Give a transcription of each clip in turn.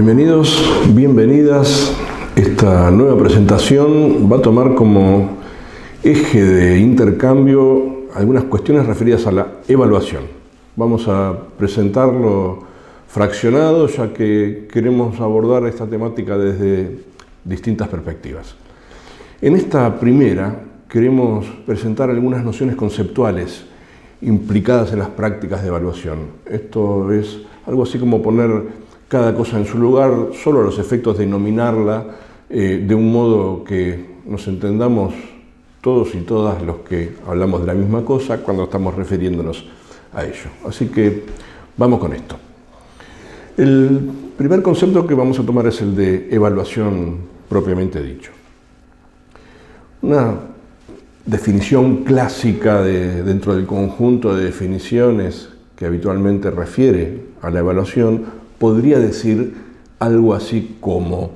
Bienvenidos, bienvenidas. Esta nueva presentación va a tomar como eje de intercambio algunas cuestiones referidas a la evaluación. Vamos a presentarlo fraccionado, ya que queremos abordar esta temática desde distintas perspectivas. En esta primera queremos presentar algunas nociones conceptuales implicadas en las prácticas de evaluación. Esto es algo así como poner cada cosa en su lugar, solo a los efectos de nominarla de un modo que nos entendamos todos y todas los que hablamos de la misma cosa cuando estamos refiriéndonos a ello. Así que vamos con esto. El primer concepto que vamos a tomar es el de evaluación propiamente dicho. Una definición clásica dentro del conjunto de definiciones que habitualmente refiere a la evaluación podría decir algo así como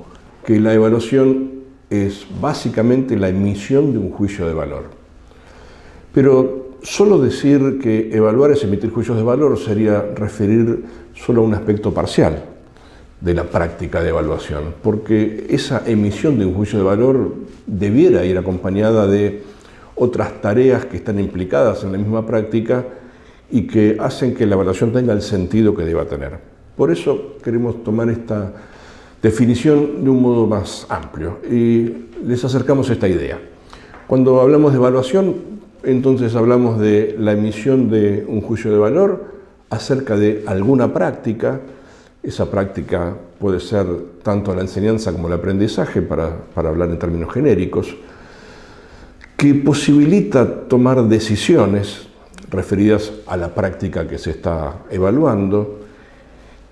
que la evaluación es básicamente la emisión de un juicio de valor. Pero solo decir que evaluar es emitir juicios de valor sería referir solo a un aspecto parcial de la práctica de evaluación, porque esa emisión de un juicio de valor debiera ir acompañada de otras tareas que están implicadas en la misma práctica y que hacen que la evaluación tenga el sentido que deba tener. Por eso queremos tomar esta definición de un modo más amplio y les acercamos esta idea. Cuando hablamos de evaluación, entonces hablamos de la emisión de un juicio de valor acerca de alguna práctica. Esa práctica puede ser tanto la enseñanza como el aprendizaje, para hablar en términos genéricos, que posibilita tomar decisiones referidas a la práctica que se está evaluando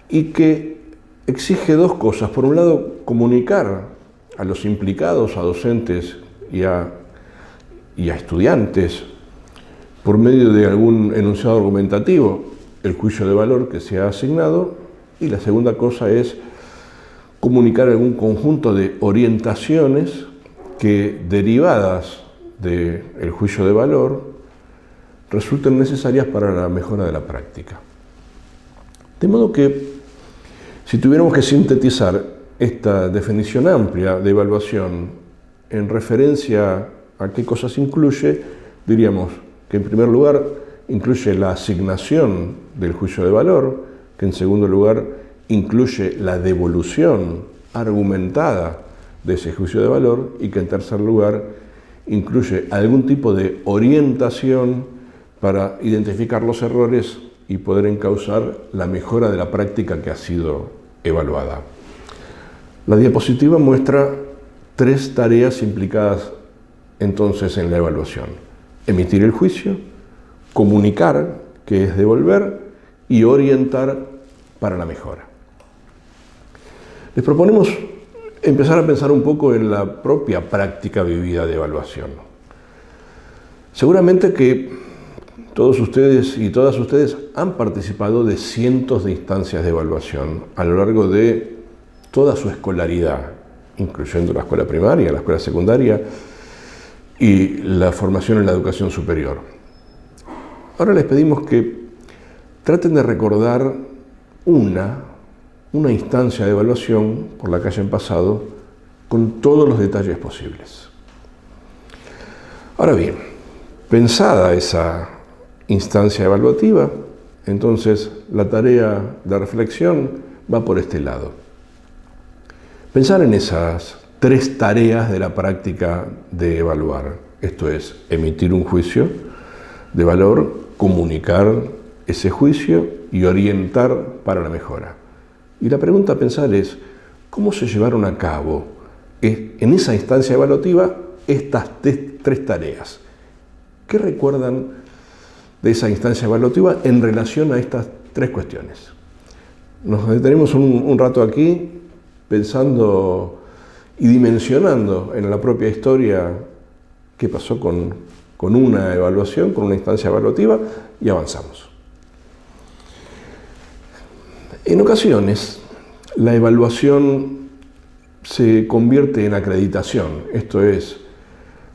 y que exige dos cosas. Por un lado, comunicar a los implicados, a docentes y a estudiantes, por medio de algún enunciado argumentativo, el juicio de valor que se ha asignado. Y la segunda cosa es comunicar algún conjunto de orientaciones que, derivadas del juicio de valor, resulten necesarias para la mejora de la práctica. De modo que, si tuviéramos que sintetizar esta definición amplia de evaluación en referencia a qué cosas incluye, diríamos que en primer lugar incluye la asignación del juicio de valor, que en segundo lugar incluye la devolución argumentada de ese juicio de valor y que en tercer lugar incluye algún tipo de orientación para identificar los errores y poder encauzar la mejora de la práctica que ha sido evaluada. La diapositiva muestra tres tareas implicadas entonces en la evaluación: emitir el juicio, comunicar, que es devolver, y orientar para la mejora. Les proponemos empezar a pensar un poco en la propia práctica vivida de evaluación. Seguramente que todos ustedes y todas ustedes han participado de cientos de instancias de evaluación a lo largo de toda su escolaridad, incluyendo la escuela primaria, la escuela secundaria y la formación en la educación superior. Ahora les pedimos que traten de recordar una instancia de evaluación por la que hayan pasado con todos los detalles posibles. Ahora bien, pensada esa instancia evaluativa, entonces la tarea de reflexión va por este lado. Pensar en esas tres tareas de la práctica de evaluar, esto es, emitir un juicio de valor, comunicar ese juicio y orientar para la mejora. Y la pregunta a pensar es, ¿cómo se llevaron a cabo en esa instancia evaluativa estas tres tareas? ¿Qué recuerdan de esa instancia evaluativa en relación a estas tres cuestiones? Nos detenemos un rato aquí pensando y dimensionando en la propia historia qué pasó con una evaluación, con una instancia evaluativa, y avanzamos. En ocasiones, la evaluación se convierte en acreditación, esto es,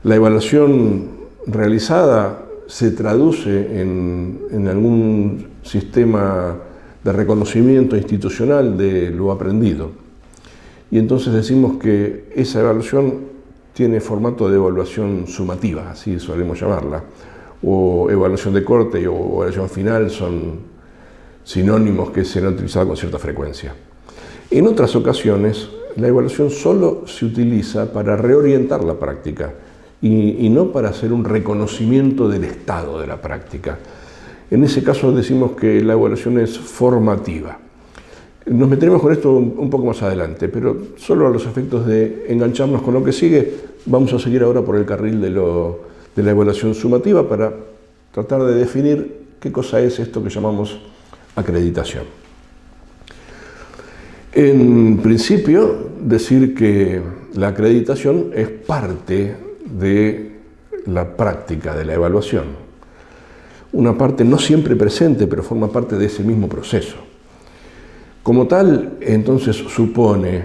la evaluación realizada se traduce en algún sistema de reconocimiento institucional de lo aprendido. y entonces decimos que esa evaluación tiene formato de evaluación sumativa, así solemos llamarla, o evaluación de corte o evaluación final son sinónimos que se han utilizado con cierta frecuencia. En otras ocasiones, la evaluación solo se utiliza para reorientar la práctica y no para hacer un reconocimiento del estado de la práctica. En ese caso decimos que la evaluación es formativa. Nos meteremos con esto un poco más adelante, pero solo a los efectos de engancharnos con lo que sigue, vamos a seguir ahora por el carril de la evaluación sumativa para tratar de definir qué cosa es esto que llamamos acreditación. En principio, decir que la acreditación es parte de la práctica de la evaluación. Una parte no siempre presente, pero forma parte de ese mismo proceso. Como tal, entonces supone,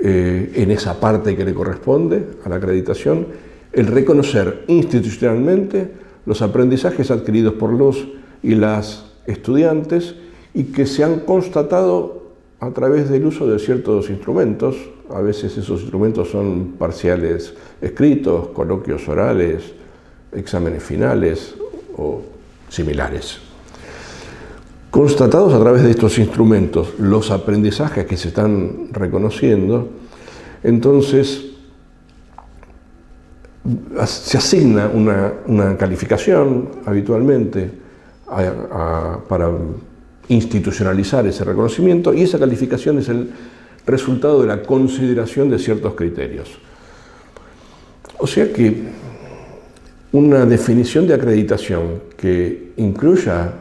en esa parte que le corresponde a la acreditación, el reconocer institucionalmente los aprendizajes adquiridos por los y las estudiantes y que se han constatado a través del uso de ciertos instrumentos. A veces esos instrumentos son parciales escritos, coloquios orales, exámenes finales o similares. Constatados a través de estos instrumentos los aprendizajes que se están reconociendo, entonces se asigna una calificación habitualmente para institucionalizar ese reconocimiento, y esa calificación es el resultado de la consideración de ciertos criterios. O sea que una definición de acreditación que incluya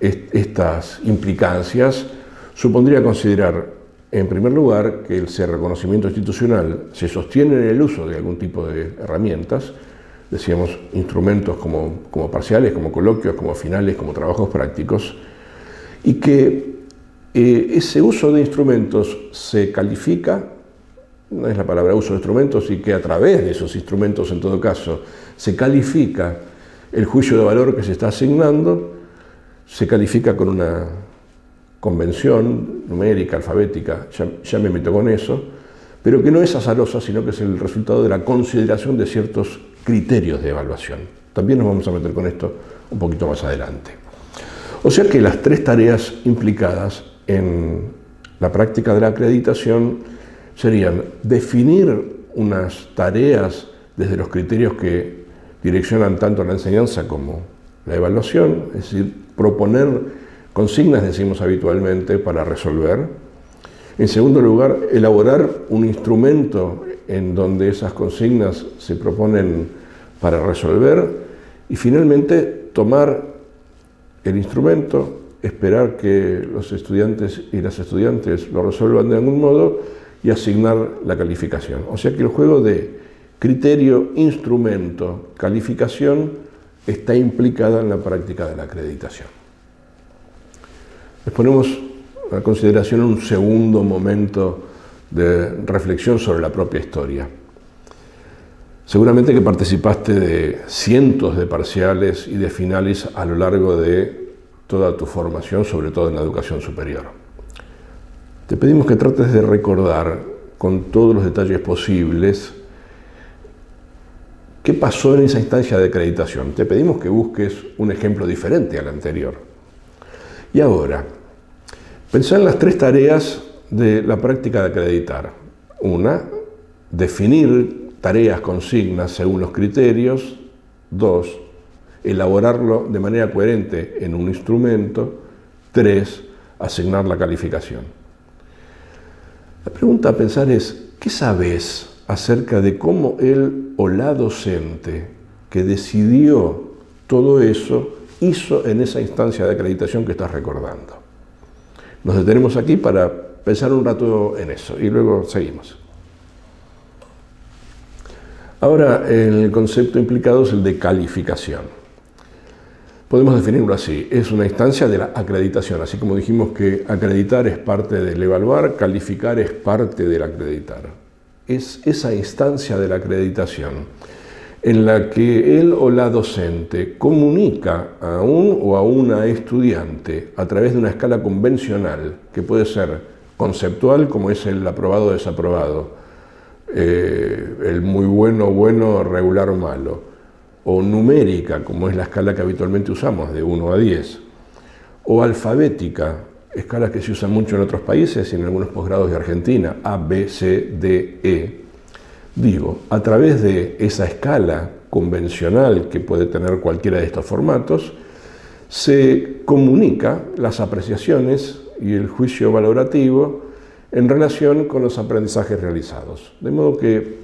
estas implicancias supondría considerar, en primer lugar, que ese reconocimiento institucional se sostiene en el uso de algún tipo de herramientas, decíamos instrumentos como parciales, como coloquios, como finales, como trabajos prácticos, y que ese uso de instrumentos se califica, no es la palabra uso de instrumentos, y que a través de esos instrumentos, en todo caso, se califica el juicio de valor que se está asignando, se califica con una convención numérica, alfabética, ya me meto con eso, pero que no es azarosa, sino que es el resultado de la consideración de ciertos criterios de evaluación. También nos vamos a meter con esto un poquito más adelante. O sea que las tres tareas implicadas en la práctica de la acreditación serían definir unas tareas desde los criterios que direccionan tanto la enseñanza como la evaluación, es decir, proponer consignas, decimos habitualmente, para resolver. En segundo lugar, elaborar un instrumento en donde esas consignas se proponen para resolver. Y finalmente, tomar el instrumento, esperar que los estudiantes y las estudiantes lo resuelvan de algún modo y asignar la calificación. O sea que el juego de criterio, instrumento, calificación está implicada en la práctica de la acreditación. Les ponemos a consideración un segundo momento de reflexión sobre la propia historia. Seguramente que participaste de cientos de parciales y de finales a lo largo de toda tu formación, sobre todo en la educación superior. Te pedimos que trates de recordar con todos los detalles posibles ¿qué pasó en esa instancia de acreditación? Te pedimos que busques un ejemplo diferente al anterior. Y ahora, pensá en las tres tareas de la práctica de acreditar. Una, definir tareas, consignas según los criterios. Dos, elaborarlo de manera coherente en un instrumento. Tres, asignar la calificación. La pregunta a pensar es, ¿qué sabes acerca de cómo él o la docente que decidió todo eso hizo en esa instancia de acreditación que estás recordando? Nos detenemos aquí para pensar un rato en eso y luego seguimos. Ahora, el concepto implicado es el de calificación. Podemos definirlo así, es una instancia de la acreditación, así como dijimos que acreditar es parte del evaluar, calificar es parte del acreditar. Es esa instancia de la acreditación en la que él o la docente comunica a un o a una estudiante a través de una escala convencional, que puede ser conceptual como es el aprobado o desaprobado, el muy bueno, bueno, regular o malo, o numérica como es la escala que habitualmente usamos de 1 a 10, o alfabética, escala que se usa mucho en otros países y en algunos posgrados de Argentina, A, B, C, D, E. Digo, a través de esa escala convencional que puede tener cualquiera de estos formatos, se comunica las apreciaciones y el juicio valorativo en relación con los aprendizajes realizados. De modo que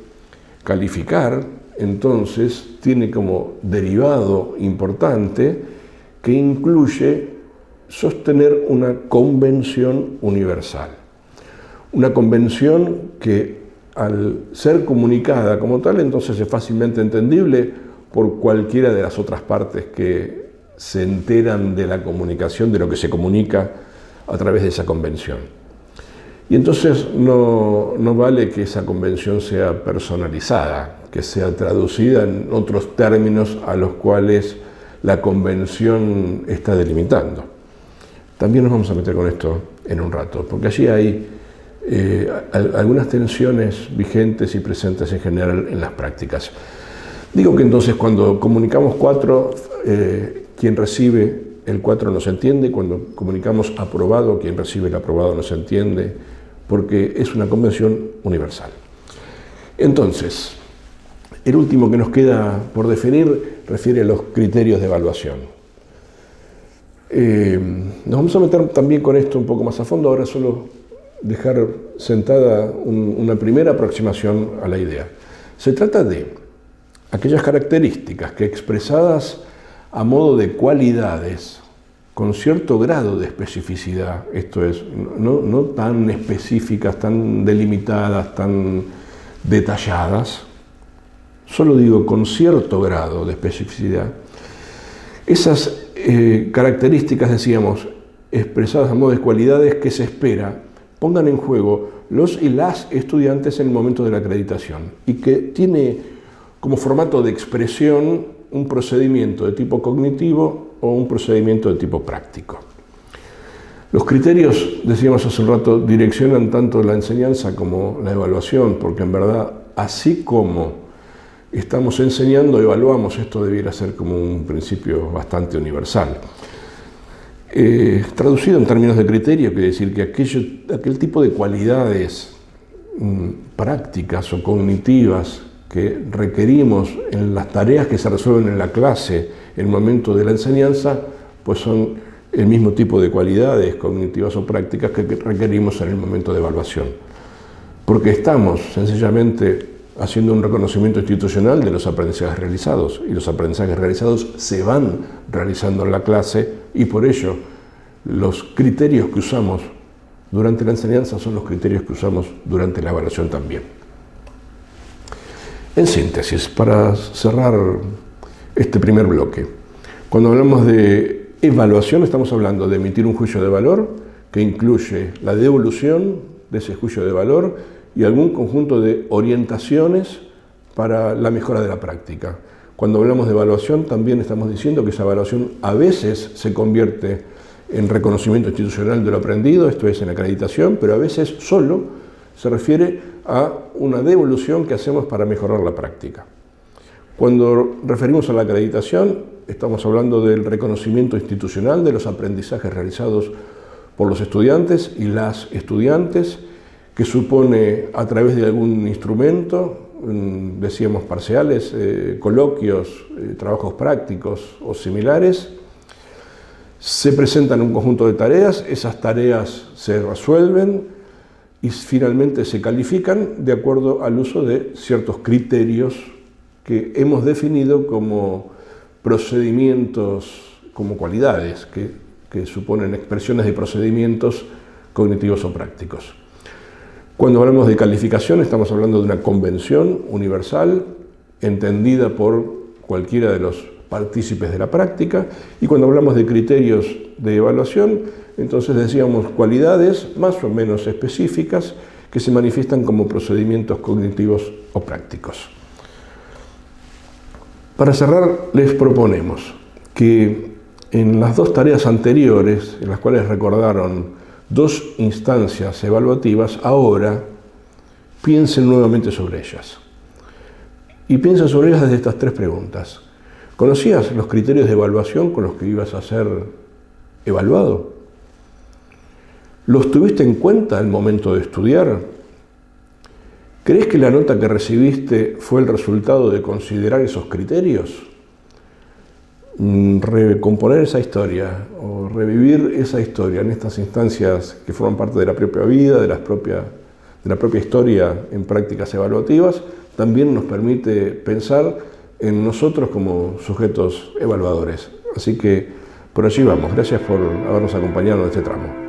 calificar, entonces, tiene como derivado importante que incluye sostener una convención universal. Una convención que, al ser comunicada como tal, entonces es fácilmente entendible por cualquiera de las otras partes que se enteran de la comunicación, de lo que se comunica a través de esa convención. Y entonces no vale que esa convención sea personalizada, que sea traducida en otros términos a los cuales la convención está delimitando. También nos vamos a meter con esto en un rato, porque allí hay algunas tensiones vigentes y presentes en general en las prácticas. Digo que entonces cuando comunicamos 4, quien recibe el 4 no se entiende, cuando comunicamos aprobado, quien recibe el aprobado no se entiende, porque es una convención universal. Entonces, el último que nos queda por definir refiere a los criterios de evaluación. Nos vamos a meter también con esto un poco más a fondo, ahora solo dejar sentada una primera aproximación a la idea. Se trata de aquellas características que, expresadas a modo de cualidades con cierto grado de especificidad, esto es, no tan específicas, tan delimitadas, tan detalladas, solo digo con cierto grado de especificidad, esas características, decíamos, expresadas a modo de cualidades que se espera pongan en juego los y las estudiantes en el momento de la acreditación y que tiene como formato de expresión un procedimiento de tipo cognitivo o un procedimiento de tipo práctico. Los criterios, decíamos hace un rato, direccionan tanto la enseñanza como la evaluación, porque en verdad, así como estamos enseñando, evaluamos, esto debiera ser como un principio bastante universal. Traducido en términos de criterio, quiere decir que aquel tipo de cualidades prácticas o cognitivas que requerimos en las tareas que se resuelven en la clase en el momento de la enseñanza, pues son el mismo tipo de cualidades cognitivas o prácticas que requerimos en el momento de evaluación. Porque estamos sencillamente haciendo un reconocimiento institucional de los aprendizajes realizados, y los aprendizajes realizados se van realizando en la clase, y por ello los criterios que usamos durante la enseñanza son los criterios que usamos durante la evaluación también. En síntesis, para cerrar este primer bloque, cuando hablamos de evaluación estamos hablando de emitir un juicio de valor que incluye la devolución de ese juicio de valor y algún conjunto de orientaciones para la mejora de la práctica. Cuando hablamos de evaluación también estamos diciendo que esa evaluación a veces se convierte en reconocimiento institucional de lo aprendido, esto es en acreditación, pero a veces solo se refiere a una devolución que hacemos para mejorar la práctica. Cuando referimos a la acreditación, estamos hablando del reconocimiento institucional de los aprendizajes realizados por los estudiantes y las estudiantes, que supone a través de algún instrumento, decíamos parciales, coloquios, trabajos prácticos o similares. Se presentan un conjunto de tareas, esas tareas se resuelven y finalmente se califican de acuerdo al uso de ciertos criterios que hemos definido como procedimientos, como cualidades, que suponen expresiones de procedimientos cognitivos o prácticos. Cuando hablamos de calificación estamos hablando de una convención universal entendida por cualquiera de los partícipes de la práctica, y cuando hablamos de criterios de evaluación, entonces decíamos cualidades más o menos específicas que se manifiestan como procedimientos cognitivos o prácticos. Para cerrar, les proponemos que en las dos tareas anteriores, en las cuales recordaron 2 instancias evaluativas, ahora piensen nuevamente sobre ellas. Y piensen sobre ellas desde estas 3 preguntas. ¿Conocías los criterios de evaluación con los que ibas a ser evaluado? ¿Los tuviste en cuenta al momento de estudiar? ¿Crees que la nota que recibiste fue el resultado de considerar esos criterios? Recomponer esa historia o revivir esa historia en estas instancias que forman parte de la propia vida, de la propia historia en prácticas evaluativas, también nos permite pensar en nosotros como sujetos evaluadores. Así que por allí vamos. Gracias por habernos acompañado en este tramo.